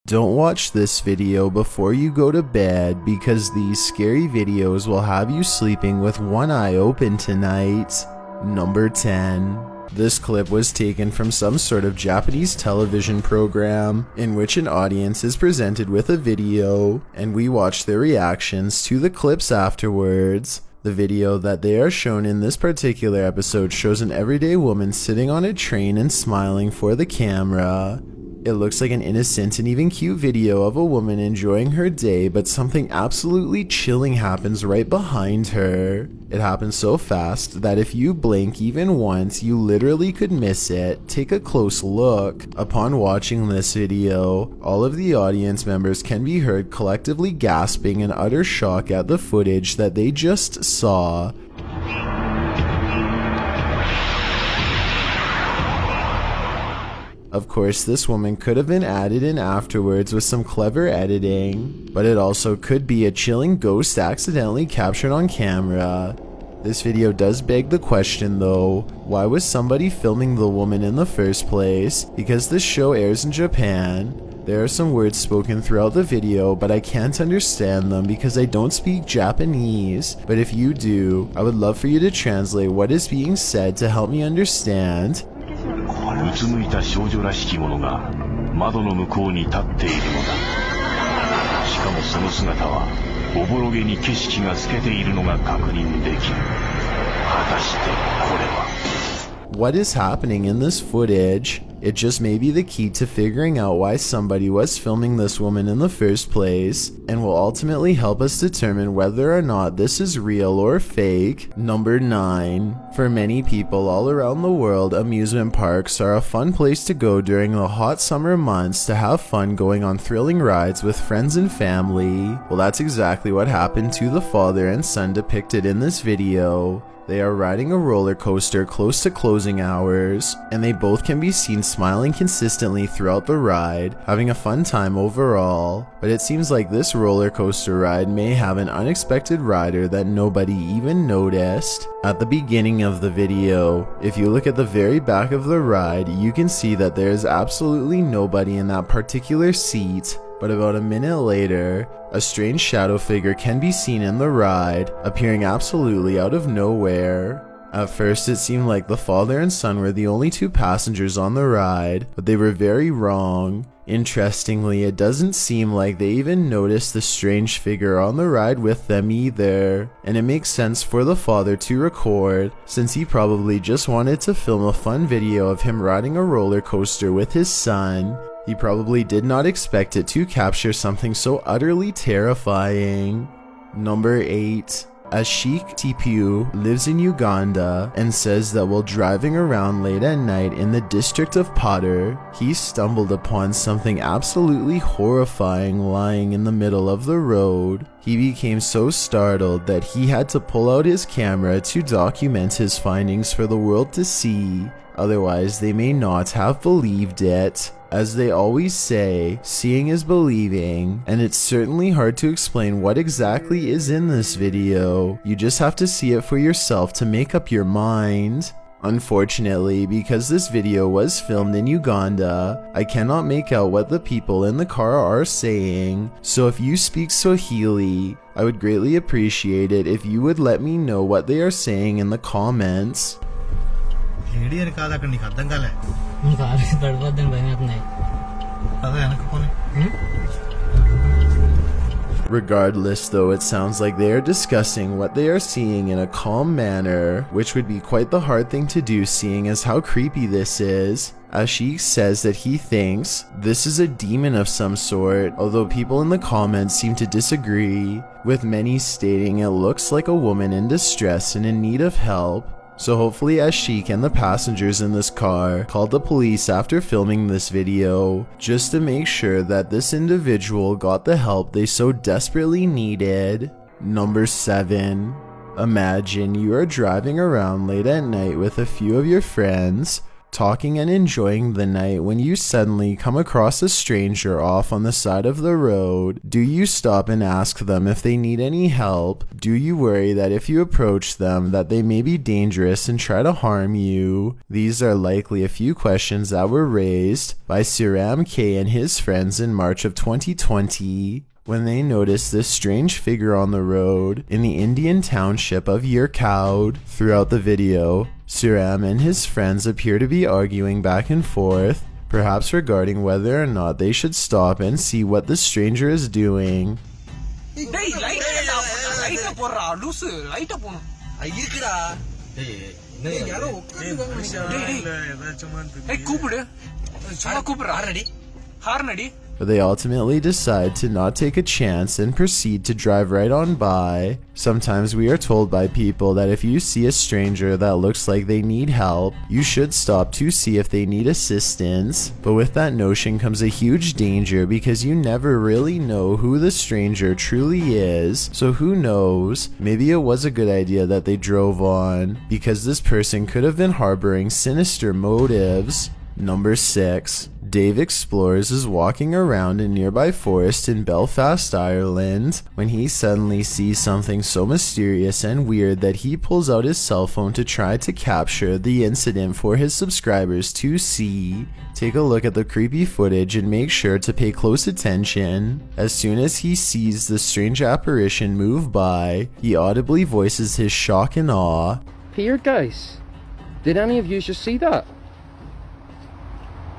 Don't watch this video before you go to bed because these scary videos will have you sleeping with one eye open tonight. Number 10. This clip was taken from some sort of Japanese television program in which an audience is presented with a video and we watch their reactions to the clips afterwards. The video that they are shown in this particular episode shows an everyday woman sitting on a train and smiling for the camera. It looks like an innocent and even cute video of a woman enjoying her day, but something absolutely chilling happens right behind her. It happens so fast that if you blink even once, you literally could miss it. Take a close look. Upon watching this video, all of the audience members can be heard collectively gasping in utter shock at the footage that they just saw. Of course, this woman could have been added in afterwards with some clever editing, but it also could be a chilling ghost accidentally captured on camera. This video does beg the question though, why was somebody filming the woman in the first place? Because this show airs in Japan. There are some words spoken throughout the video, but I can't understand them because I don't speak Japanese. But if you do, I would love for you to translate what is being said to help me understand. うつむいた少女らしきものが窓の向こうに立っているのだ。しかもその姿はおぼろげに景色が透けているのが確認できる。果たしてこれは What is happening in this footage? It just may be the key to figuring out why somebody was filming this woman in the first place, and will ultimately help us determine whether or not this is real or fake. Number 9. For many people all around the world, amusement parks are a fun place to go during the hot summer months to have fun going on thrilling rides with friends and family. Well, that's exactly what happened to the father and son depicted in this video. They are riding a roller coaster close to closing hours, and they both can be seen smiling consistently throughout the ride, having a fun time overall. But it seems like this roller coaster ride may have an unexpected rider that nobody even noticed. At the beginning of the video, if you look at the very back of the ride, you can see that there is absolutely nobody in that particular seat. But about a minute later, a strange shadow figure can be seen in the ride, appearing absolutely out of nowhere. At first it seemed like the father and son were the only two passengers on the ride, but they were very wrong. Interestingly, it doesn't seem like they even noticed the strange figure on the ride with them either, and it makes sense for the father to record, since he probably just wanted to film a fun video of him riding a roller coaster with his son. He probably did not expect it to capture something so utterly terrifying. Number 8. Ashik Tipu lives in Uganda and says that while driving around late at night in the district of Potter, he stumbled upon something absolutely horrifying lying in the middle of the road. He became so startled that he had to pull out his camera to document his findings for the world to see, otherwise they may not have believed it. As they always say, seeing is believing, and it's certainly hard to explain what exactly is in this video. You just have to see it for yourself to make up your mind. Unfortunately, because this video was filmed in Uganda, I cannot make out what the people in the car are saying, so if you speak Swahili, I would greatly appreciate it if you would let me know what they are saying in the comments. Regardless though, it sounds like they are discussing what they are seeing in a calm manner, which would be quite the hard thing to do seeing as how creepy this is. Ashik says that he thinks this is a demon of some sort, although people in the comments seem to disagree, with many stating it looks like a woman in distress and in need of help. So hopefully Ashik and the passengers in this car called the police after filming this video, just to make sure that this individual got the help they so desperately needed. Number 7. Imagine you are driving around late at night with a few of your friends, talking and enjoying the night when you suddenly come across a stranger off on the side of the road? Do you stop and ask them if they need any help? Do you worry that if you approach them that they may be dangerous and try to harm you? These are likely a few questions that were raised by Siram K and his friends in March of 2020 when they noticed this strange figure on the road in the Indian township of Yercaud. Throughout the video, Siram and his friends appear to be arguing back and forth, perhaps regarding whether or not they should stop and see what the stranger is doing. But they ultimately decide to not take a chance and proceed to drive right on by. Sometimes we are told by people that if you see a stranger that looks like they need help, you should stop to see if they need assistance. But with that notion comes a huge danger because you never really know who the stranger truly is. So who knows, maybe it was a good idea that they drove on because this person could have been harboring sinister motives. Number 6. Dave Explores is walking around a nearby forest in Belfast, Ireland, when he suddenly sees something so mysterious and weird that he pulls out his cell phone to try to capture the incident for his subscribers to see. Take a look at the creepy footage and make sure to pay close attention. As soon as he sees the strange apparition move by, he audibly voices his shock and awe. Here, guys, did any of you just see that?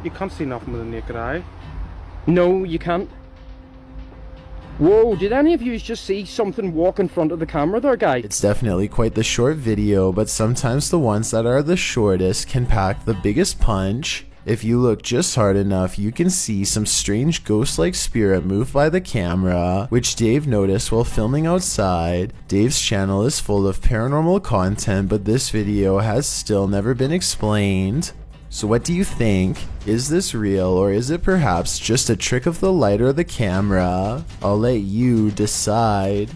You can't see nothing with the naked eye. No, you can't. Whoa, did any of you just see something walk in front of the camera there, guys? It's definitely quite the short video, but sometimes the ones that are the shortest can pack the biggest punch. If you look just hard enough, you can see some strange ghost-like spirit move by the camera, which Dave noticed while filming outside. Dave's channel is full of paranormal content, but this video has still never been explained. So what do you think? Is this real, or is it perhaps just a trick of the light or the camera? I'll let you decide.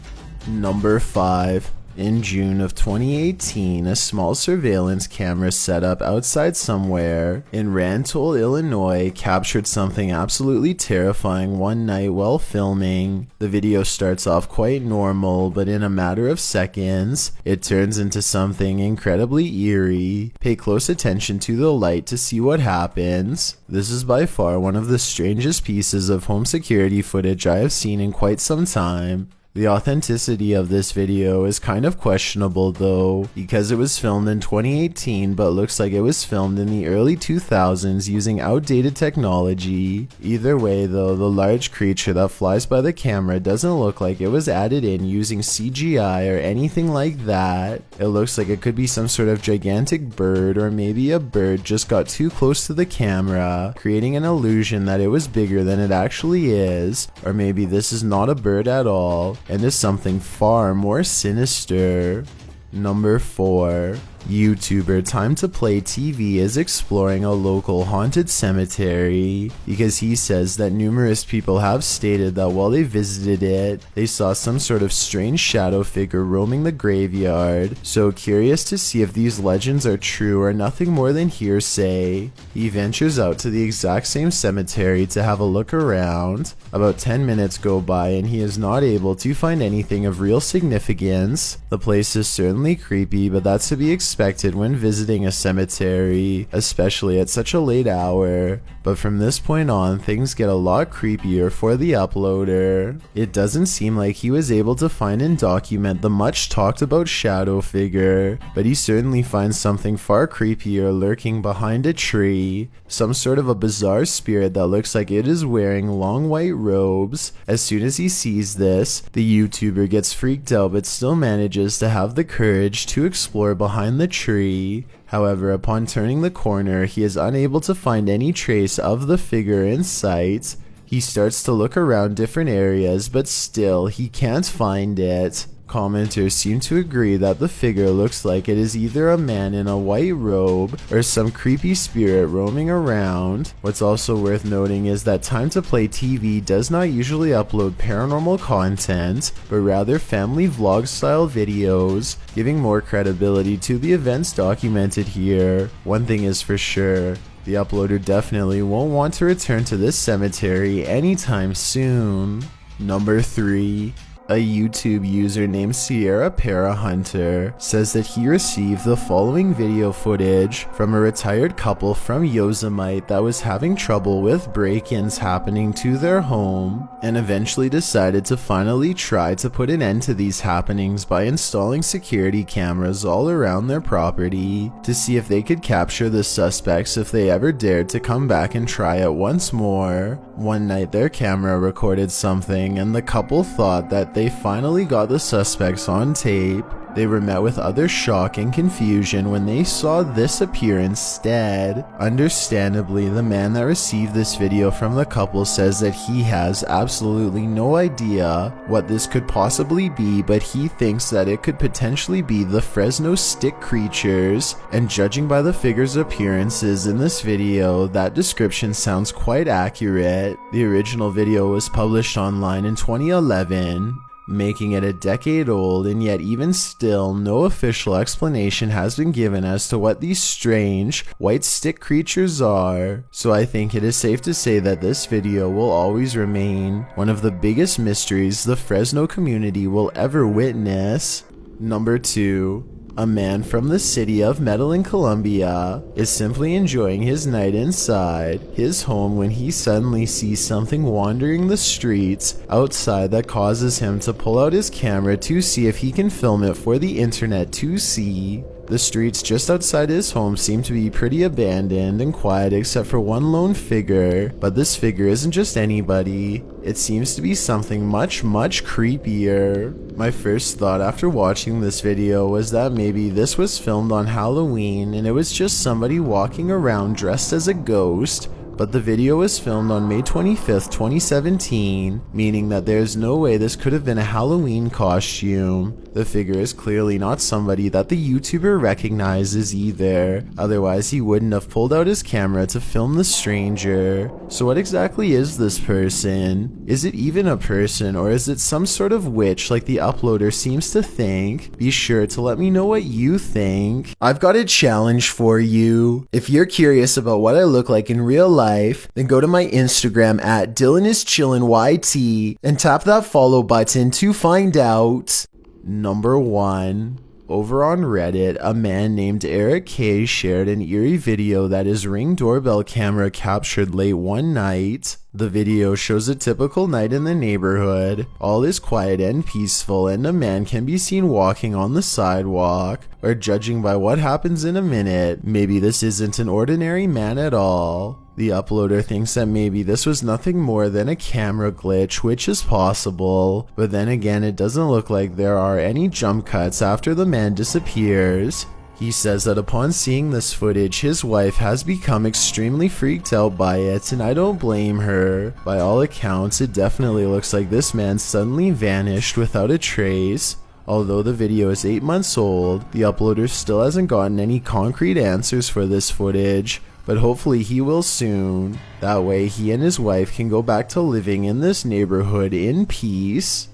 Number 5. In June of 2018, a small surveillance camera set up outside somewhere in Rantoul, Illinois, captured something absolutely terrifying one night while filming. The video starts off quite normal, but in a matter of seconds, it turns into something incredibly eerie. Pay close attention to the light to see what happens. This is by far one of the strangest pieces of home security footage I have seen in quite some time. The authenticity of this video is kind of questionable though, because it was filmed in 2018 but looks like it was filmed in the early 2000s using outdated technology. Either way though, the large creature that flies by the camera doesn't look like it was added in using CGI or anything like that. It looks like it could be some sort of gigantic bird, or maybe a bird just got too close to the camera, creating an illusion that it was bigger than it actually is. Or maybe this is not a bird at all and is something far more sinister. Number 4. YouTuber Time to Play TV is exploring a local haunted cemetery because he says that numerous people have stated that while they visited it, they saw some sort of strange shadow figure roaming the graveyard. So curious to see if these legends are true or nothing more than hearsay, he ventures out to the exact same cemetery to have a look around. About 10 minutes go by and he is not able to find anything of real significance. The place is certainly creepy, but that's to be expected when visiting a cemetery, especially at such a late hour. But from this point on, things get a lot creepier for the uploader. It doesn't seem like he was able to find and document the much talked about shadow figure, but he certainly finds something far creepier lurking behind a tree. Some sort of a bizarre spirit that looks like it is wearing long white robes. As soon as he sees this, the YouTuber gets freaked out but still manages to have the courage to explore behind the tree. However, upon turning the corner, he is unable to find any trace of the figure in sight. He starts to look around different areas, but still, he can't find it. Commenters seem to agree that the figure looks like it is either a man in a white robe or some creepy spirit roaming around. What's also worth noting is that Time to Play TV does not usually upload paranormal content, but rather family vlog style videos, giving more credibility to the events documented here. One thing is for sure, the uploader definitely won't want to return to this cemetery anytime soon. Number 3. A YouTube user named Sierra Para Hunter says that he received the following video footage from a retired couple from Yosemite that was having trouble with break-ins happening to their home, and eventually decided to finally try to put an end to these happenings by installing security cameras all around their property to see if they could capture the suspects if they ever dared to come back and try it once more. One night their camera recorded something and the couple thought that they finally got the suspects on tape. They were met with utter shock and confusion when they saw this appear instead. Understandably, the man that received this video from the couple says that he has absolutely no idea what this could possibly be, but he thinks that it could potentially be the Fresno stick creatures, and judging by the figure's appearances in this video, that description sounds quite accurate. The original video was published online in 2011. Making it a decade old, and yet even still no official explanation has been given as to what these strange white stick creatures are. So I think it is safe to say that this video will always remain one of the biggest mysteries the Fresno community will ever witness. Number 2. A man from the city of Medellin, Colombia, is simply enjoying his night inside his home when he suddenly sees something wandering the streets outside that causes him to pull out his camera to see if he can film it for the internet to see. The streets just outside his home seem to be pretty abandoned and quiet except for one lone figure, but this figure isn't just anybody. It seems to be something much creepier. My first thought after watching this video was that maybe this was filmed on Halloween and it was just somebody walking around dressed as a ghost. But the video was filmed on May 25th, 2017, meaning that there's no way this could have been a Halloween costume. The figure is clearly not somebody that the YouTuber recognizes either, otherwise he wouldn't have pulled out his camera to film the stranger. So what exactly is this person? Is it even a person, or is it some sort of witch like the uploader seems to think? Be sure to let me know what you think. I've got a challenge for you. If you're curious about what I look like in real life, then go to my Instagram at DylanIsChillinYT and tap that follow button to find out. Number 1. Over on Reddit, a man named Eric K shared an eerie video that his Ring doorbell camera captured late one night. The video shows a typical night in the neighborhood. All is quiet and peaceful, and a man can be seen walking on the sidewalk. Or judging by what happens in a minute, maybe this isn't an ordinary man at all. The uploader thinks that maybe this was nothing more than a camera glitch, which is possible, but then again it doesn't look like there are any jump cuts after the man disappears. He says that upon seeing this footage, his wife has become extremely freaked out by it, and I don't blame her. By all accounts, it definitely looks like this man suddenly vanished without a trace. Although the video is 8 months old, the uploader still hasn't gotten any concrete answers for this footage, but hopefully he will soon. That way he and his wife can go back to living in this neighborhood in peace.